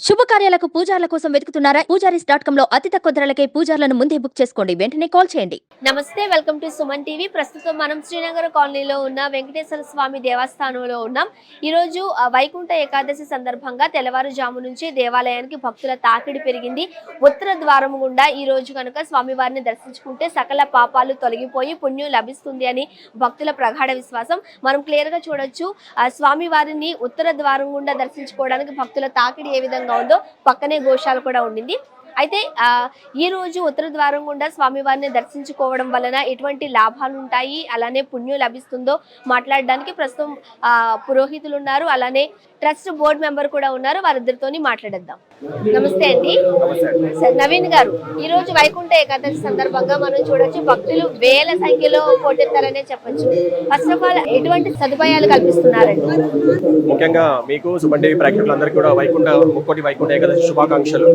శుభకార్యాలకు పూజార్ల కోసం వెతుకుతున్నారా? పూజారీస్.com లో అతి తక్కువ ధరలకే పూజార్లను ముందే బుక్ చేసుకోండి. వెంటనే కాల్ చేయండి. నమస్తే, వెల్కమ్ టు సుమన్ టీవీ. ప్రస్తుతం మనం శ్రీనగర్ కాలనీలో ఉన్న వెంకటేశ్వర స్వామి దేవస్థానంలో ఉన్నాం. ఈ రోజు వైకుంఠ ఏకాదశి సందర్భంగా తెల్లవారుజాము నుంచి దేవాలయానికి భక్తుల తాకిడి పెరిగింది. ఉత్తర ద్వారం గుండా ఈ రోజు కనుక స్వామివారిని దర్శించుకుంటే సకల పాపాలు తొలగిపోయి పుణ్యం లభిస్తుంది అని భక్తుల ప్రగాఢ విశ్వాసం. మనం క్లియర్ గా చూడొచ్చు. స్వామివారిని ఉత్తర ద్వారం గుండా దర్శించుకోవడానికి భక్తుల తాకిడి ఏ విధంగా ఉందో పక్కనే గోశాల కూడా ఉండింది. అయితే ఈ రోజు ఉత్తర ద్వారం గుండా స్వామివారిని దర్శించుకోవడం వలన ఎటువంటి లాభాలు ఉంటాయి, అలానే పుణ్యం లభిస్తుందో మాట్లాడడానికి ప్రస్తుతం పురోహితులు ఉన్నారు, అలానే ట్రస్ట్ బోర్డు మెంబర్ కూడా ఉన్నారు. వారిద్దరితోని మాట్లాడేద్దాం. నమస్తే అండి. సార్ నవీన్ గారు, ఈ రోజు వైకుంఠ ఏకాదశి సందర్భంగా మనం చూడొచ్చు భక్తులు వేల సంఖ్యలో పోటెత్తారనే చెప్పొచ్చు. ఫస్ట్ ఆఫ్ ఆల్ ఎటువంటి సదుపాయాలు కల్పిస్తున్నారండి? ముఖ్యంగా మీకు సుమన్ టీవీ ప్రేక్షకులందరికీ కూడా ముక్కోటి వైకుంఠ ఏకాదశి శుభాకాంక్షలు.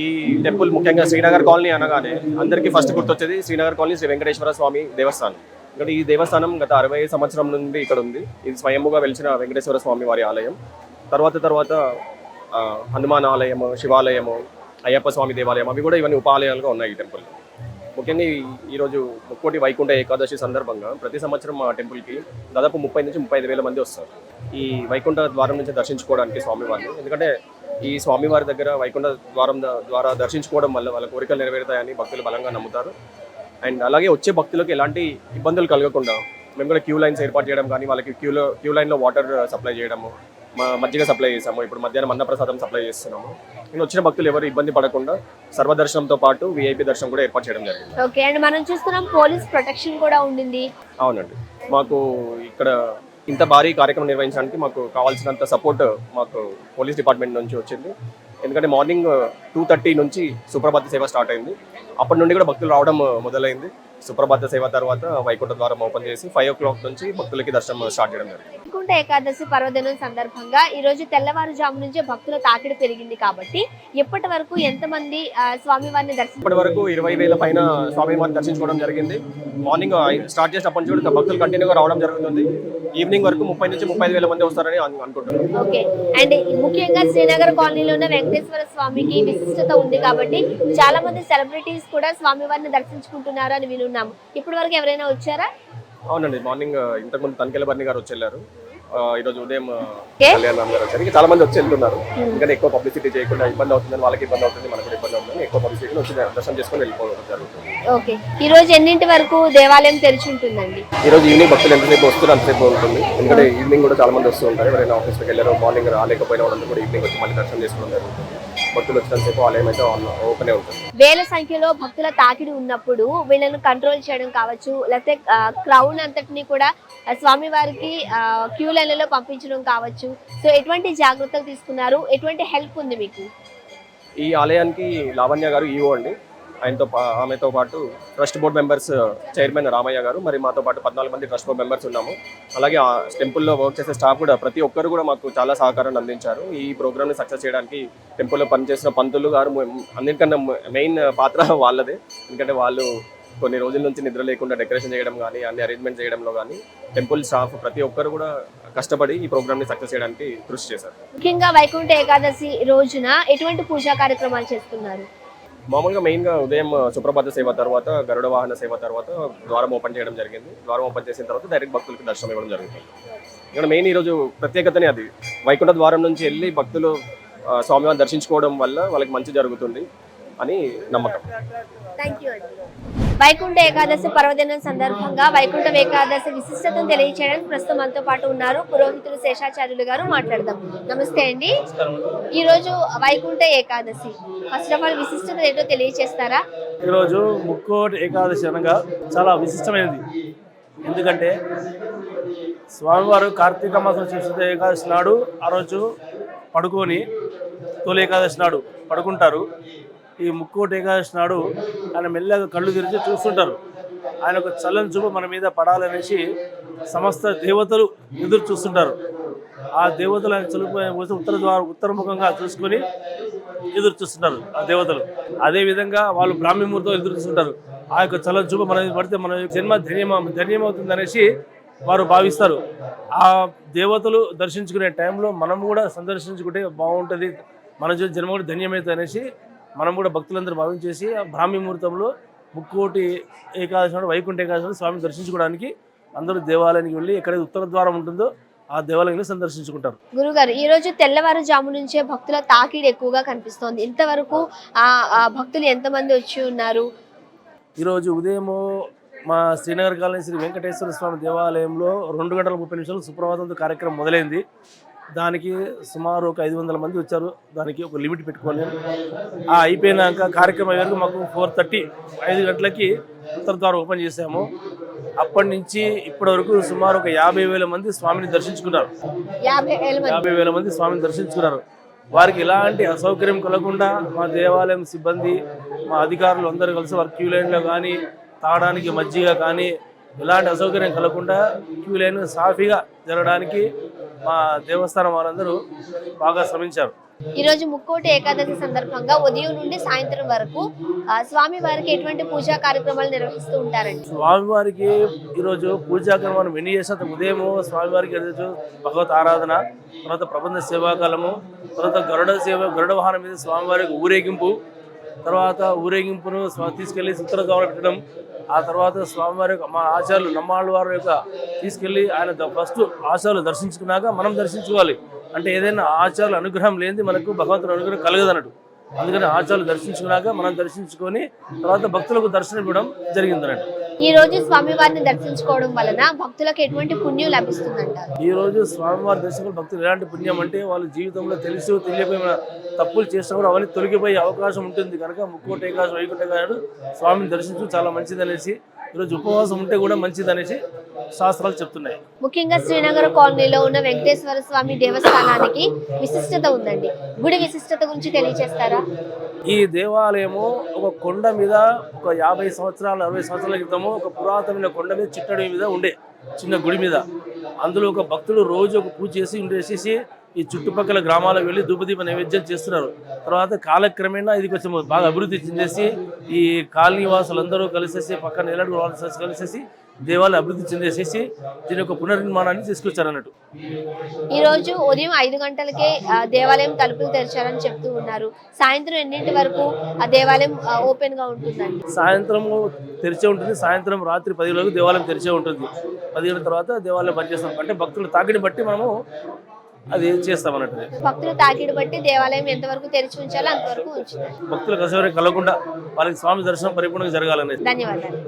ఈ టెంపుల్ ముఖ్యంగా శ్రీనగర్ కాలనీ అనగానే అందరికీ ఫస్ట్ గుర్తొచ్చేది శ్రీనగర్ కాలనీ శ్రీ వెంకటేశ్వర స్వామి దేవస్థానం. ఇక్కడ ఈ దేవస్థానం గత 60 సంవత్సరం నుండి ఇక్కడ ఉంది. ఇది స్వయంభుగా వెలిసిన వెంకటేశ్వర స్వామి వారి ఆలయం. తర్వాత హనుమాన్ ఆలయము, శివాలయము, అయ్యప్ప స్వామి దేవాలయం, అవి కూడా ఇవన్నీ ఉపాలయాలుగా ఉన్నాయి ఈ టెంపుల్. ముఖ్యంగా ఈరోజు ముక్కోటి వైకుంఠ ఏకాదశి సందర్భంగా ప్రతి సంవత్సరం మా టెంపుల్కి దాదాపు 30 నుంచి 35 వేల మంది వస్తారు ఈ వైకుంఠ ద్వారం నుంచి దర్శించుకోవడానికి స్వామివారిని. ఎందుకంటే ఈ స్వామివారి దగ్గర వైకుంఠ ద్వారం ద్వారా దర్శించుకోవడం వల్ల వాళ్ళ కోరికలు నెరవేరుతాయని భక్తులు బలంగా నమ్ముతారు. అండ్ అలాగే వచ్చే భక్తులకు ఎలాంటి ఇబ్బందులు కలగకుండా మేము కూడా క్యూ లైన్స్ ఏర్పాటు చేయడం కానీ, వాళ్ళకి క్యూ లైన్లో వాటర్ సప్లై చేయడము, మజ్జిగ సప్లై చేసాము. ఇప్పుడు మధ్యాహ్నం అన్నప్రసాదం సప్లై చేస్తున్నాము. నేను వచ్చిన భక్తులు ఎవరు ఇబ్బంది పడకుండా సర్వదర్శనంతో పాటు విఐపి దర్శనం కూడా ఏర్పాటు చేయడం జరిగింది. ఓకే, అండ్ మనం చూస్తున్నాం పోలీస్ ప్రొటెక్షన్ కూడా ఉండింది. అవునండి, మాకు ఇక్కడ ఇంత భారీ కార్యక్రమం నిర్వహించడానికి మాకు కావాల్సినంత సపోర్ట్ మాకు పోలీస్ డిపార్ట్మెంట్ నుంచి వచ్చింది. ఎందుకంటే మార్నింగ్ 2:30 నుంచి సుప్రభాత సేవ స్టార్ట్ అయింది. అప్పటి నుండి కూడా భక్తులు రావడం మొదలైంది. సుప్రభాత సేవ తర్వాత వైకుంఠ ద్వారం ఓపెన్ చేసి 5 o'clock నుంచి భక్తులకి దర్శనం స్టార్ట్ చేయడం జరిగింది. వైకుంఠ ఏకాదశి పర్వదినం సందర్భంగా ఈ రోజు తెల్లవారుజాము నుంచే భక్తుల తాకిడి పెరిగింది కాబట్టి ఇప్పటి వరకు ఎంతమంది స్వామివారిని దర్శించారు? ఇప్పటి వరకు 20,000 పైన స్వామివారిని దర్శించుకోవడం జరిగింది. మార్నింగ్ స్టార్ట్ చేసినప్పటి నుంచి కూడా భక్తులు కంటిన్యూగా రావడం జరుగుతుంది. ఈవినింగ్ వరకు 30 నుంచి 35,000 మంది వస్తారని అనుకుంటున్నాను. ఓకే, అండ్ ముఖ్యంగా శ్రీనగర్ కాలనీలో ఉన్న వెంకటేశ్వర స్వామికి విశిష్టత ఉంది కాబట్టి చాలా మంది సెలబ్రిటీస్ కూడా స్వామివారిని దర్శించుకుంటున్నారు అని వినున్నాము. ఇప్పటి వరకు ఎవరైనా వచ్చారా? అవునండి, మార్నింగ్ ఇంతకుముందు తనికెళ్ళ బర్ని గారు వచ్చి వెళ్ళారు. ఈరోజు ఉదయం కళ్యాణ్ గారు వచ్చారు. చాలా మంది వచ్చి వెళ్తున్నారు. ఎందుకంటే ఎక్కువ పబ్లిసిటీ చేయకుండా ఇబ్బంది అవుతుందని, వాళ్ళకి ఇబ్బంది అవుతుంది, మనకు కూడా ఇబ్బంది అవుతుంది. ఎక్కువ పబ్లిసిటీ వచ్చి దర్శనం చేసుకొని వెళ్ళిపోవడం జరుగుతుంది. ఓకే, ఈ రోజు ఎన్నింటి వరకు దేవాలయం తెరిచి ఉంటుందండి? ఈ రోజు ఈవినింగ్ భక్తులు ఎంతసేపు వస్తున్నారు అంతసేపు ఉంటుంది. ఎందుకంటే ఈవినింగ్ కూడా చాలా మంది వస్తూ ఉంటారు. ఎవరైనా ఆఫీస్కి వెళ్ళారో మార్నింగ్ రాలేకపోయిన వాళ్ళంతా కూడా ఈవినింగ్ వచ్చి మళ్ళీ దర్శనం చేసుకోవడం జరుగుతుంది. భక్తులు వచ్చినంతసేపు ఆలయం అయితే ఓపెన్ ఉంటుంది. వేల సంఖ్యలో భక్తుల తాకిడి ఉన్నప్పుడు వీళ్ళను కంట్రోల్ చేయడం కావచ్చు, లేకపోతే క్రౌడ్ అంతటిని కూడా స్వామివారికి క్యూ లైన్లలో పంపించడం కావచ్చు. సో ఎటువంటి జాగ్రత్తలు తీసుకున్నారు? ఎటువంటి హెల్ప్ ఉంది మీకు? ఈ ఆలయానికి లావణ్య గారు ఈవో అండి. ఆమెతో పాటు trust board members chairman Ramayya garu, మరి మాతో పాటు 14 మంది ట్రస్ట్ బోర్డ్ మెంబర్స్ ఉన్నాము. అలాగే ఆ టెంపుల్లో వర్క్ చేసే స్టాఫ్ కూడా ప్రతి ఒక్కరు కూడా మాకు చాలా సహకారాన్ని అందించారు. ఈ ప్రోగ్రామ్ని సక్సెస్ చేయడానికి టెంపుల్లో పనిచేసిన పంతులు గారు అన్నిటికన్నా మెయిన్ పాత్ర వాళ్ళదే. ఎందుకంటే వాళ్ళు కొన్ని రోజుల నుంచి నిద్ర లేకుండా డెకరేషన్ చేయడం కానీ, అన్ని అరేంజ్మెంట్ చేయడంలో కానీ టెంపుల్ స్టాఫ్ ప్రతి ఒక్కరు కూడా కష్టపడి ఈ ప్రోగ్రామ్ని సక్సెస్ చేయడానికి కృషి చేశారు. ముఖ్యంగా వైకుంఠ ఏకాదశి రోజున ఎటువంటి పూజా కార్యక్రమాలు చేస్తున్నారు? మామూలుగా మెయిన్గా ఉదయం సుప్రభాత సేవ తర్వాత, గరుడ వాహన సేవ తర్వాత ద్వారం ఓపెన్ చేయడం జరిగింది. ద్వారం ఓపెన్ చేసిన తర్వాత డైరెక్ట్ భక్తులకు దర్శనం ఇవ్వడం జరుగుతుంది. ఇక్కడ మెయిన్ ఈరోజు ప్రత్యేకతనే అది. వైకుంఠ ద్వారం నుంచి వెళ్ళి భక్తులు స్వామివారిని దర్శించుకోవడం వల్ల వాళ్ళకి మంచి జరుగుతుంది అని నమ్మకం. వైకుంఠ ఏకాదశి పర్వదినం సందర్భంగా వైకుంఠ ఏకాదశి విశిష్టతను తెలియచేయడానికి ప్రస్తుతం మనతో పాటు ఉన్నారు పురోహితులు శేషాచార్యులు గారు. మాట్లాడదాం. నమస్తే అండి. ఈ రోజు Vaikuntha Ekadashi, first of all విశిష్టత ఏంటో తెలియచేస్తారా? ఈరోజు ముక్కోటి ఏకాదశి అనగా చాలా విశిష్టమైనది. ఎందుకంటే స్వామివారు కార్తీక మాసం శుద్ధ ఏకాదశి నాడు ఆ రోజు పడుకొని తొలి ఏకాదశి నాడు పడుకుంటారు. ఈ ముక్కోటి ఏకాదశి నాడు ఆయన మెల్లగా కళ్ళు తెరిచి చూస్తుంటారు. ఆయన ఒక చల్లని చూపు మన మీద పడాలనేసి సమస్త దేవతలు ఎదురు చూస్తుంటారు. ఆ దేవతలు ఆయన చలుపు ఉత్తరముఖంగా చూసుకొని ఎదురు చూస్తుంటారు ఆ దేవతలు. అదేవిధంగా వాళ్ళు బ్రాహ్మీ ముహూర్తం ఎదురు చూస్తుంటారు. ఆ యొక్క చల్లని చూపు మన మీద పడితే మన జన్మ ధన్యమవుతుంది అనేసి వారు భావిస్తారు. ఆ దేవతలు దర్శించుకునే టైంలో మనం కూడా సందర్శించుకుంటే బాగుంటుంది, మన జన్మ కూడా ధన్యమైతే అనేసి మనం కూడా భక్తులందరూ భావించేసి ఆ బ్రాహ్మీ ముహూర్తంలో ముక్కోటి ఏకాదశి నాడు వైకుంఠ ఏకాదశి నాడు స్వామిని దర్శించుకోవడానికి అందరూ దేవాలయానికి వెళ్ళి ఎక్కడైతే ఉత్తర ద్వారం ఉంటుందో ఆ దేవాలయాన్ని సందర్శించుకుంటారు. గురుగారు, ఈ రోజు తెల్లవారుజాము నుంచే భక్తుల తాకిడి ఎక్కువగా కనిపిస్తోంది. ఇంతవరకు ఆ భక్తులు ఎంతమంది వచ్చి ఉన్నారు? ఈరోజు ఉదయము మా శ్రీనగర్ కాలనీ శ్రీ వెంకటేశ్వర స్వామి దేవాలయంలో 2 గంటల 30 నిమిషాలు సుప్రభాతంతో కార్యక్రమం మొదలైంది. దానికి సుమారు ఒక 500 మంది వచ్చారు. దానికి ఒక లిమిట్ పెట్టుకోవాలి. అయిపోయినాక కార్యక్రమం వరకు మాకు 4:30 5 గంటలకి ఉత్తర ద్వారం ఓపెన్ చేసాము. అప్పటి నుంచి ఇప్పటి వరకు సుమారు ఒక 50,000 మంది స్వామిని దర్శించుకున్నారు. 50,000 మంది స్వామిని దర్శించుకున్నారు. వారికి ఎలాంటి అసౌకర్యం కలగకుండా మా దేవాలయం సిబ్బంది, మా అధికారులు అందరూ కలిసి వారి క్యూ లైన్లో కానీ తాగడానికి మజ్జిగ కానీ ఎలాంటి అసౌకర్యం కలగకుండా క్యూ లైన్ సాఫీగా జరగడానికి మా దేవస్థానం వారందరూ బాగా శ్రమించారు. ఈ రోజు ముక్కోటి ఏకాదశి సందర్భంగా ఉదయం నుండి సాయంత్రం వరకు స్వామి వారికి ఎటువంటి పూజా కార్యక్రమాలు నిర్వహిస్తూ ఉంటారండి? స్వామివారికి ఈరోజు పూజా క్రమాన్ని వెన్ని చేసిన ఉదయం స్వామివారికి ఈరోజు భగవత్ ఆరాధన, తర్వాత ప్రబంధ సేవాకాలము, తర్వాత గరుడ వాహనం మీద స్వామివారికి ఊరేగింపు, తర్వాత ఊరేగింపును తీసుకెళ్లి ఉత్తర ద్వారం పెట్టడం, ఆ తర్వాత స్వామివారి మా ఆచార్యులు నమ్మాళ్ళ వారి యొక్క తీసుకెళ్లి ఆయన ఫస్ట్ ఆచార్యులు దర్శించుకున్నాక మనం దర్శించుకోవాలి. అంటే ఏదైనా ఆచార్యుల అనుగ్రహం లేనిది మనకు భగవంతుని అనుగ్రహం కలగదన్నట్టు. అందుకని ఆచార్యులు దర్శించుకున్నాక మనం దర్శించుకొని తర్వాత భక్తులకు దర్శనం ఇవ్వడం జరిగిందన్నట్టు. ఈ రోజు స్వామివారిని దర్శించుకోవడం వలన భక్తులకు ఎటువంటి పుణ్యం లభిస్తుందంటారు? ఈ రోజు స్వామివారి దర్శనం భక్తులు ఎలాంటి పుణ్యం అంటే వాళ్ళ జీవితంలో తెలిసి తెలియకపోయిన తప్పులు చేసినా కూడా అవన్నీ తొలగిపోయే అవకాశం ఉంటుంది. కనుక ముక్కోటి ఏకాదశి వైకుంఠ ఏకాదశి స్వామిని దర్శించు చాలా మంచిదనేసి, ఈరోజు ఉపవాసం ఉంటే కూడా మంచిదనేసి శాస్త్రాలు చెప్తున్నాయి. ముఖ్యంగా శ్రీనగర్ కాలనీలో ఉన్న వెంకటేశ్వర స్వామి దేవస్థానానికి విశిష్టత ఉందండి. గుడి విశిష్టత గురించి తెలియజేస్తారా? ఈ దేవాలయము ఒక కొండ మీద ఒక 50 సంవత్సరాలు 60 సంవత్సరాల క్రితము ఒక పురాతనమైన కొండ మీద చిట్టడి మీద ఉండే చిన్న గుడి మీద. అందులో ఒక భక్తులు రోజు ఒక పూజ చేసి ఉండేసేసి ఈ చుట్టుపక్కల గ్రామాలకు వెళ్ళి ధూపదీప నైవేద్యం చేస్తున్నారు. తర్వాత కాలక్రమేణా ఇది కొంచెం బాగా అభివృద్ధి చెందేసి ఈ కాలనీ వాసులందరూ కలిసేసి పక్కన ఏలాడు వాళ్ళు కలిసేసి దేవాలయం అభివృద్ధి చెందేసేసి దీని యొక్క పునర్నిర్మాణాన్ని తీసుకొచ్చారు అన్నట్టు. ఈ రోజు ఉదయం 5 గంటలకే దేవాలయం తలుపులు తెరిచారని చెప్తూ ఉన్నారు. సాయంత్రం ఎన్నింటి వరకు ఆ దేవాలయం ఓపెన్ గా ఉంటుందండి? సాయంత్రం తెరిచే ఉంటుంది. సాయంత్రం రాత్రి 10 గంటలకు దేవాలయం తెరిచే ఉంటుంది. 10 గంటల తర్వాత దేవాలయం బంద్ చేస్తాం. అంటే భక్తుల తాకిడి బట్టి మనము అది చేస్తాం అన్నట్టు. భక్తుల తాకిడి బట్టి దేవాలయం ఎంతవరకు తెరిచి ఉంచాలో అంతవరకు ఉంచుతారు. భక్తులకు అసౌకర్యం కలగకుండా వాళ్ళకి స్వామి దర్శనం పరిపూర్ణంగా జరగాలనేది. ధన్యవాదాలు.